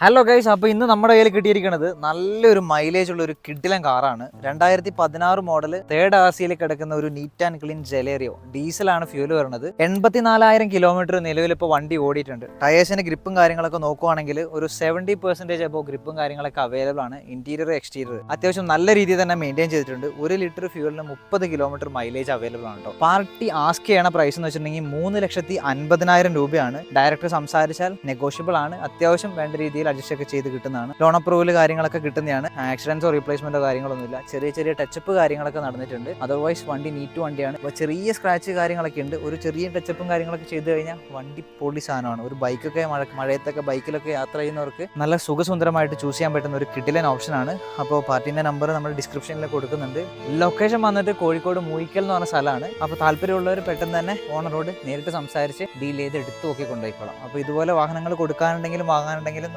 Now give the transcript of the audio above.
Hello guys, അപ്പോൾ ഇന്ന് നമ്മുടെ കയ്യിൽ കിട്ടിയിരിക്കുന്നത് നല്ലൊരു മൈലേജ് ഉള്ള ഒരു കിഡിലൻ കാറാണ്. 2016 മോഡൽ തേർഡ് ആർസിയിൽ കിടക്കുന്ന ഒരു നീറ്റ് ആൻഡ് ക്ലീൻ ജെലേറിയോ. ഡീസലാണ് ഫ്യൂൽ വരുന്നത്. 84,000 കിലോമീറ്റർ നിലവിൽ ഇപ്പോൾ വണ്ടി ഓടിയിട്ടുണ്ട്. ടയേഴ്സിന്റെ ഗ്രിപ്പും കാര്യങ്ങളൊക്കെ നോക്കുവാണെങ്കിൽ ഒരു 70% അപ്പോൾ ഗ്രിപ്പും കാര്യങ്ങളൊക്കെ അവൈലബിൾ ആണ്. ഇന്റീരിയർ എക്സ്റ്റീരിയർ അത്യാവശ്യം നല്ല രീതിയിൽ തന്നെ മെയിൻറ്റെയിൻ ചെയ്തിട്ടുണ്ട്. 1 ലിറ്റർ ഫ്യൂലിന് 30 കിലോമീറ്റർ മൈലേജ് അവൈലബിൾ ആണ് കേട്ടോ. പാർട്ടി ആസ്ക് ചെയ്യണ പ്രൈസ് എന്ന് വെച്ചിട്ടുണ്ടെങ്കിൽ 3,50,000 രൂപയാണ്. ഡയറക്ടർ സംസാരിച്ചാൽ നെഗോഷ്യബിൾ ആണ്. അത്യാവശ്യം വേണ്ട രീതിയിൽ അഡ്ജസ്റ്റ് ഒക്കെ ചെയ്ത് കിട്ടുന്നതാണ്. ലോൺ അപ്രൂവൽ കാര്യങ്ങളൊക്കെ കിട്ടുന്നതാണ്. ആക്സിഡൻസോ റീപ്ലേസ്മെന്റോ കാര്യങ്ങളൊന്നുമില്ല. ചെറിയ ചെറിയ ടച്ചപ്പ് കാര്യങ്ങളൊക്കെ നടന്നിട്ടുണ്ട്. അതർവൈസ് വണ്ടി നീറ്റ് വണ്ടിയാണ്. അപ്പോൾ ചെറിയ സ്ക്രാച്ച് കാര്യങ്ങളൊക്കെ ഉണ്ട്. ഒരു ചെറിയ ടച്ചപ്പും കാര്യങ്ങളൊക്കെ ചെയ്ത് കഴിഞ്ഞാൽ വണ്ടി പൊളി സാധനമാണ്. ഒരു ബൈക്കൊക്കെ മഴയത്തൊക്കെ ബൈക്കിലൊക്കെ യാത്ര ചെയ്യുന്നവർക്ക് നല്ല സുഖസുന്ദരമായിട്ട് ചൂസ് ചെയ്യാൻ പറ്റുന്ന ഒരു കിഡിലൻ ഓപ്ഷനാണ്. അപ്പോൾ പാർട്ടിന്റെ നമ്പർ നമ്മൾ ഡിസ്ക്രിപ്ഷനിൽ കൊടുക്കുന്നുണ്ട്. ലൊക്കേഷൻ വന്നിട്ട് കോഴിക്കോട് മൂയിക്കൽ എന്ന് പറഞ്ഞ സ്ഥലമാണ്. അപ്പോൾ താല്പര്യമുള്ളവർ പെട്ടെന്ന് തന്നെ ഓണറോട് നേരിട്ട് സംസാരിച്ച് ഡീൽ ചെയ്ത് എടുത്തു നോക്കി കൊണ്ടുപോയിക്കോളാം. അപ്പോൾ ഇതുപോലെ വാഹനങ്ങൾ കൊടുക്കാനുണ്ടെങ്കിലും വാങ്ങാനുണ്ടെങ്കിലും